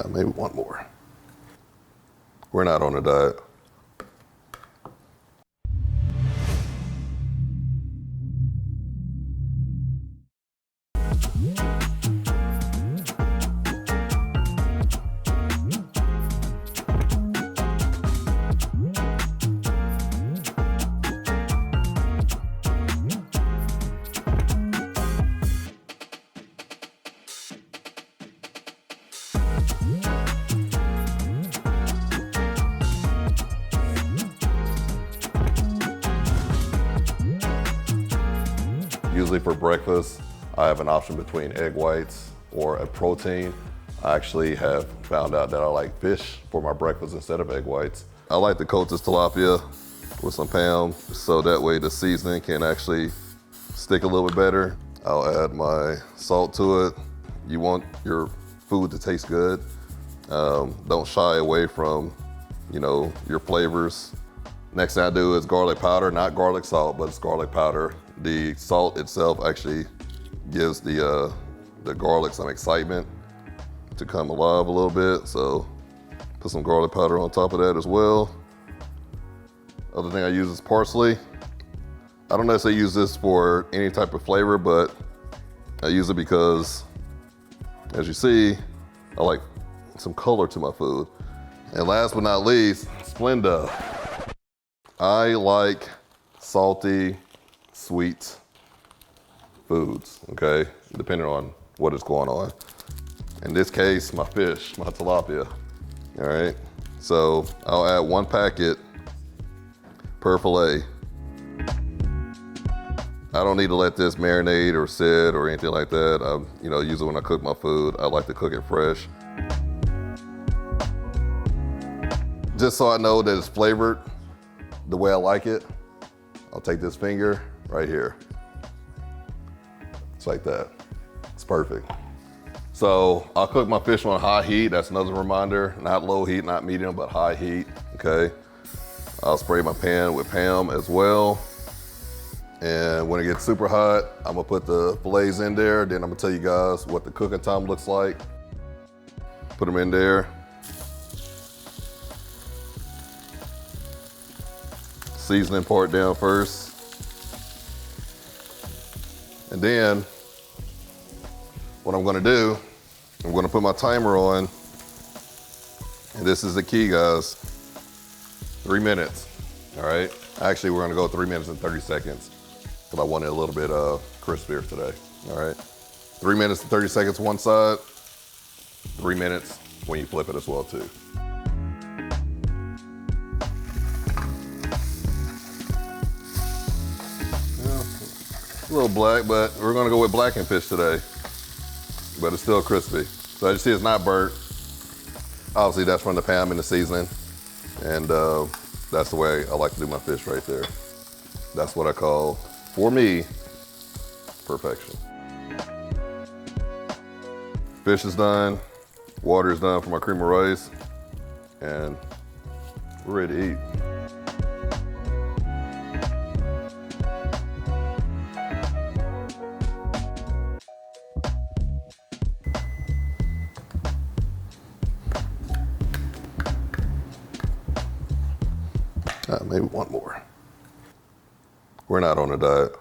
Maybe one more. We're not on a diet. Usually for breakfast, I have an option between egg whites or a protein. I actually have found out that I like fish for my breakfast instead of egg whites. I like to coat this tilapia with some Pam, so that way the seasoning can actually stick a little bit better. I'll add my salt to it. You want your food to taste good. Don't shy away from, your flavors. Next thing I do is garlic powder, not garlic salt, but it's garlic powder. The salt itself actually gives the garlic some excitement to come alive a little bit. So put some garlic powder on top of that as well. Other thing I use is parsley. I don't necessarily use this for any type of flavor, but I use it because, as you see, I like some color to my food. And last but not least, Splenda. I like salty, sweet foods, okay? Depending on what is going on. In this case, my fish, my tilapia, all right? So I'll add 1 packet per fillet. I don't need to let this marinate or sit or anything like that. Usually when I cook my food, I like to cook it fresh. Just so I know that it's flavored the way I like it, I'll take this finger right here. It's like that. It's perfect. So I'll cook my fish on high heat. That's another reminder. Not low heat, not medium, but high heat, okay? I'll spray my pan with Pam as well. And when it gets super hot, I'm gonna put the fillets in there. Then I'm gonna tell you guys what the cooking time looks like. Put them in there. Seasoning part down first. And then what I'm gonna do, I'm gonna put my timer on. And this is the key, guys. 3 minutes, all right? Actually, we're gonna go 3 minutes and 30 seconds because I want it a little bit crispier today, all right? 3 minutes and 30 seconds one side, 3 minutes when you flip it as well too. A little black, but we're gonna go with blackened fish today. But it's still crispy. So as you see, it's not burnt. Obviously that's from the Pam and the seasoning. And that's the way I like to do my fish right there. That's what I call, for me, perfection. Fish is done, water is done for my cream of rice, and we're ready to eat. Maybe one more. We're not on a diet.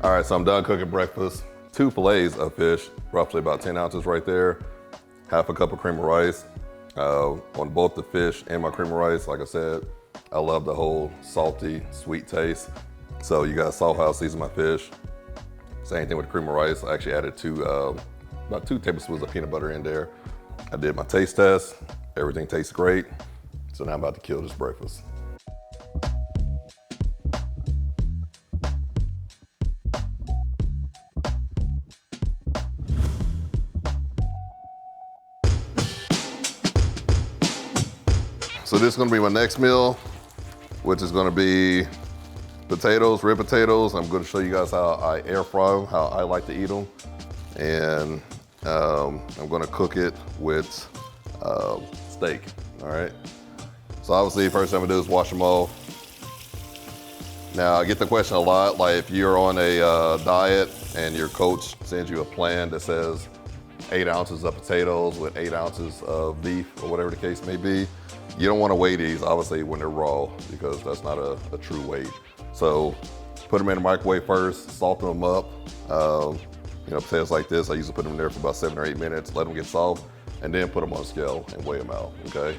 All right, so I'm done cooking breakfast. 2 fillets of fish, roughly about 10 ounces right there. Half a cup of cream of rice. On both the fish and my cream of rice, like I said, I love the whole salty, sweet taste. So you guys saw how I seasoned my fish. Same thing with the cream of rice. I actually added about 2 tablespoons of peanut butter in there. I did my taste test. Everything tastes great. So now I'm about to kill this breakfast. So this is gonna be my next meal, which is gonna be potatoes, red potatoes. I'm gonna show you guys how I air fry them, how I like to eat them. And I'm gonna cook it with steak, all right? So obviously, first thing I'm gonna do is wash them off. Now, I get the question a lot, like if you're on a diet and your coach sends you a plan that says 8 ounces of potatoes with 8 ounces of beef or whatever the case may be, you don't want to weigh these obviously when they're raw because that's not a true weight. So put them in the microwave first, salt them up. You know, potatoes like this, I usually put them in there for about 7 or 8 minutes, let them get soft, and then put them on a scale and weigh them out, okay?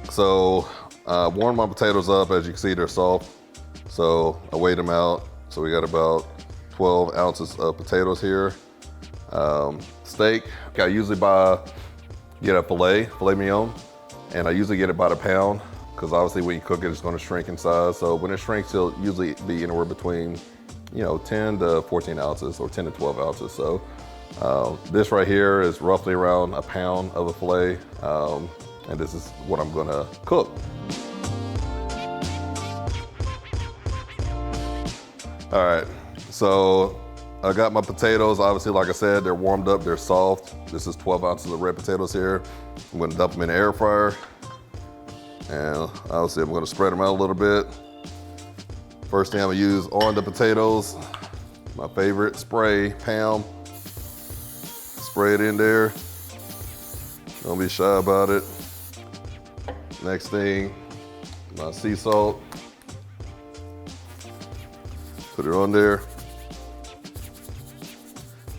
So warm my potatoes up. As you can see, they're soft. So I weighed them out. So we got about 12 ounces of potatoes here. Steak, I usually get a filet mignon, and I usually get about a pound, because obviously when you cook it, it's gonna shrink in size. So when it shrinks, it'll usually be anywhere between, you know, 10 to 14 ounces or 10 to 12 ounces. So this right here is roughly around a pound of a filet. And this is what I'm gonna cook. All right, so I got my potatoes. Obviously, like I said, they're warmed up, they're soft. This is 12 ounces of red potatoes here. I'm gonna dump them in the air fryer. And obviously I'm gonna spread them out a little bit. First thing I'm gonna use on the potatoes, my favorite spray, Pam. Spray it in there. Don't be shy about it. Next thing, my sea salt. Put it on there.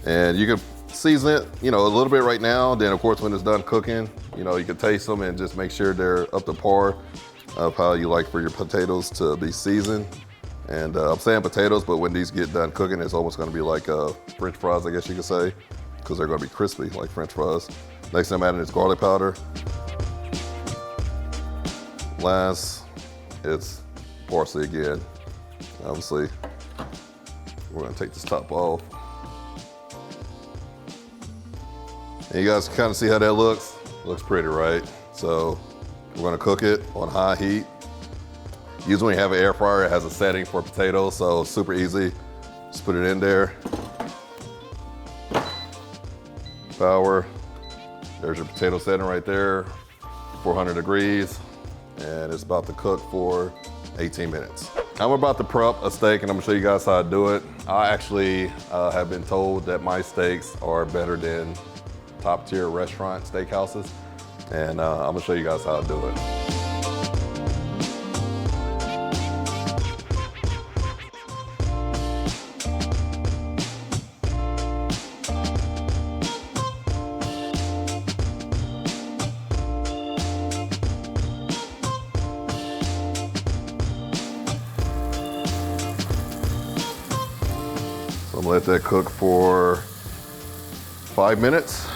And you can season it, you know, a little bit right now. Then of course, when it's done cooking, you know, you can taste them and just make sure they're up to par of how you like for your potatoes to be seasoned. And I'm saying potatoes, but when these get done cooking, it's almost gonna be like French fries, I guess you could say, because they're gonna be crispy like French fries. Next thing I'm adding is garlic powder. Last, it's parsley again. Obviously, we're gonna take this top off. And you guys can kind of see how that looks. Looks pretty, right? So we're gonna cook it on high heat. Usually when you have an air fryer, it has a setting for potatoes, so super easy. Just put it in there. Power. There's your potato setting right there, 400 degrees. And it's about to cook for 18 minutes. I'm about to prep a steak, and I'm gonna show you guys how I do it. I actually have been told that my steaks are better than top tier restaurant steakhouses. And I'm gonna show you guys how I do it. I'm gonna let that cook for 5 minutes.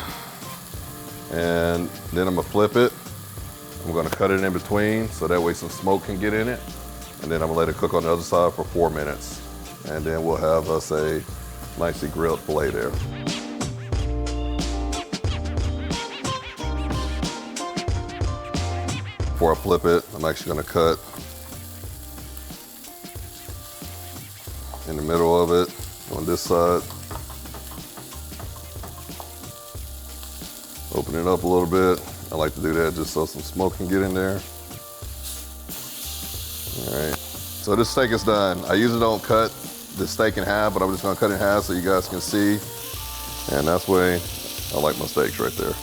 And then I'm gonna flip it. I'm gonna cut it in between so that way some smoke can get in it. And then I'm gonna let it cook on the other side for 4 minutes. And then we'll have us a nicely grilled filet there. Before I flip it, I'm actually gonna cut in the middle of it on this side. Open it up a little bit. I like to do that just so some smoke can get in there. All right, so this steak is done. I usually don't cut the steak in half, but I'm just gonna cut it in half so you guys can see. And that's the way I like my steaks right there.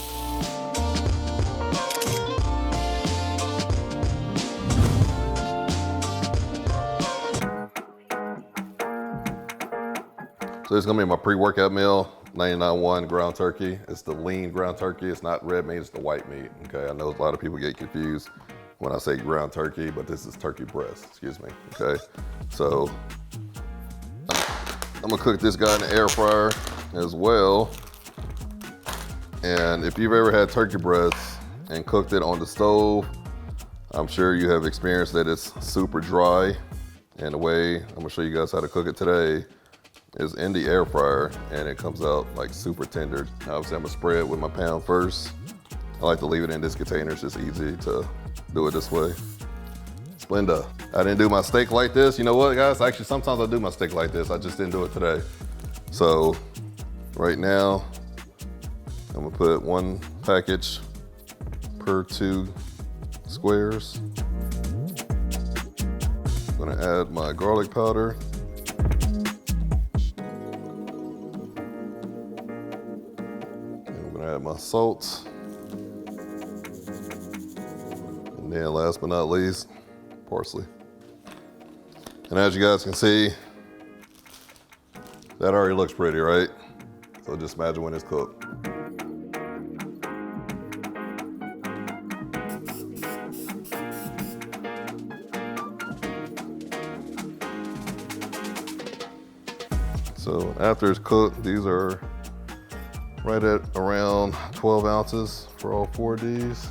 So this is gonna be my pre-workout meal, 99.1 ground turkey. It's the lean ground turkey. It's not red meat, it's the white meat, okay? I know a lot of people get confused when I say ground turkey, but this is turkey breast, excuse me, okay? So I'm gonna cook this guy in the air fryer as well. And if you've ever had turkey breast and cooked it on the stove, I'm sure you have experienced that it's super dry. And the way I'm gonna show you guys how to cook it today is in the air fryer, and it comes out like super tender. Obviously I'm gonna spray it with my pan first. I like to leave it in this container. It's just easy to do it this way. Splenda. I didn't do my steak like this. You know what, guys? Actually, sometimes I do my steak like this. I just didn't do it today. So right now, I'm gonna put 1 package per 2 squares. gonna add my garlic powder. And I'm gonna add my salt. And then last but not least, parsley. And as you guys can see, that already looks pretty, right? So just imagine when it's cooked. So after it's cooked, these are right at around 12 ounces for all 4 of these.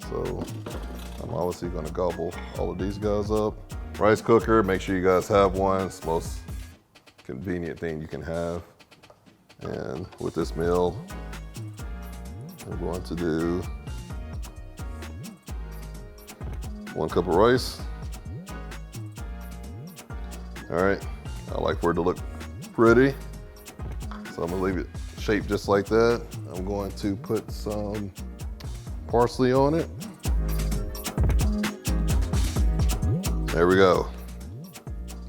So I'm obviously gonna gobble all of these guys up. Rice cooker, make sure you guys have one. It's the most convenient thing you can have. And with this meal, I'm going to do 1 cup of rice. All right, I like for it to look pretty. So I'm gonna leave it shaped just like that. I'm going to put some parsley on it. There we go.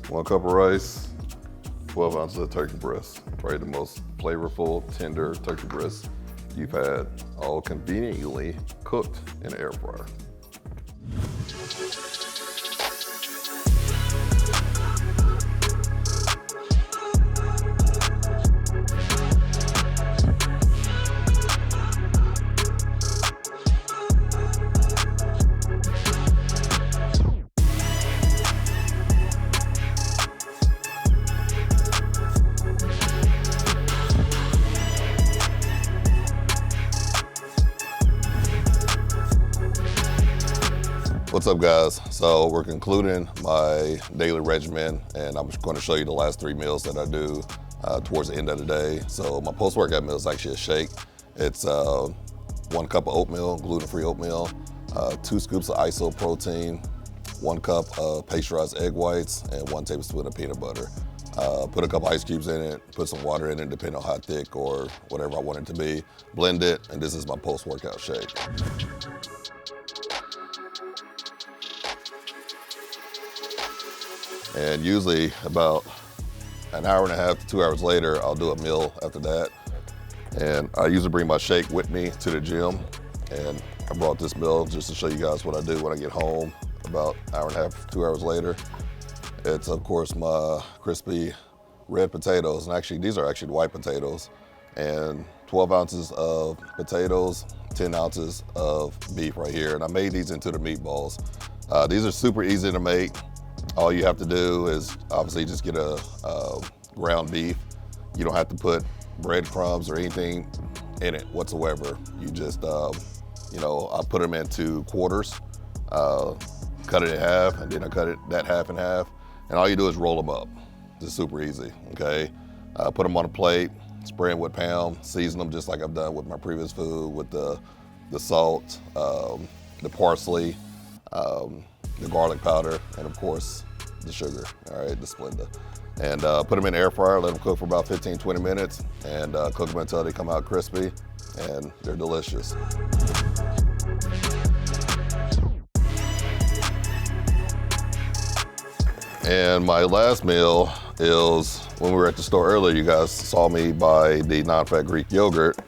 1 cup of rice, 12 ounces of turkey breast. Probably the most flavorful, tender turkey breast you've had, all conveniently cooked in an air fryer. What's up, guys? So we're concluding my daily regimen, and I'm just going to show you the last 3 meals that I do towards the end of the day. So my post-workout meal is actually a shake. It's 1 cup of oatmeal, gluten-free oatmeal, 2 scoops of iso protein, 1 cup of pasteurized egg whites, and 1 tablespoon of peanut butter. Put a couple ice cubes in it, put some water in it, depending on how thick or whatever I want it to be. Blend it, and this is my post-workout shake. And usually about an hour and a half to 2 hours later, I'll do a meal after that. And I usually bring my shake with me to the gym. And I brought this meal just to show you guys what I do when I get home about an hour and a half, 2 hours later. It's of course my crispy red potatoes. And actually, these are actually white potatoes. And 12 ounces of potatoes, 10 ounces of beef right here. And I made these into the meatballs. These are super easy to make. All you have to do is obviously just get a ground beef. You don't have to put breadcrumbs or anything in it whatsoever. You just, I put them into quarters, cut it in half, and then I cut that half in half. And all you do is roll them up. It's super easy, okay? Put them on a plate, spray them with Pam, season them just like I've done with my previous food with the salt, the parsley, the garlic powder, and of course, the sugar, all right, the Splenda. And put them in the air fryer, let them cook for about 15-20 minutes, and cook them until they come out crispy, and they're delicious. And my last meal is, when we were at the store earlier, you guys saw me buy the non-fat Greek yogurt,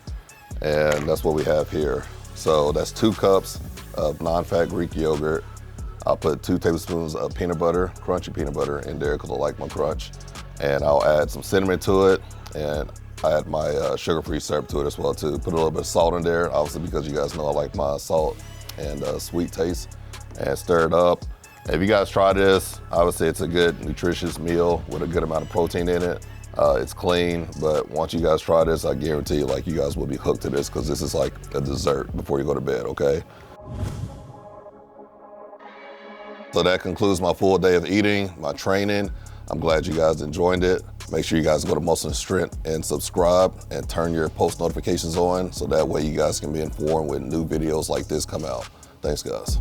and that's what we have here. So that's 2 cups of non-fat Greek yogurt. I'll put 2 tablespoons of peanut butter, crunchy peanut butter in there because I like my crunch. And I'll add some cinnamon to it, and I add my sugar-free syrup to it as well too. Put a little bit of salt in there, obviously because you guys know I like my salt and sweet taste, and stir it up. And if you guys try this, obviously it's a good nutritious meal with a good amount of protein in it. It's clean, but once you guys try this, I guarantee you, you guys will be hooked to this because this is like a dessert before you go to bed, okay? So that concludes my full day of eating, my training. I'm glad you guys enjoyed it. Make sure you guys go to Muscle & Strength and subscribe and turn your post notifications on so that way you guys can be informed when new videos like this come out. Thanks, guys.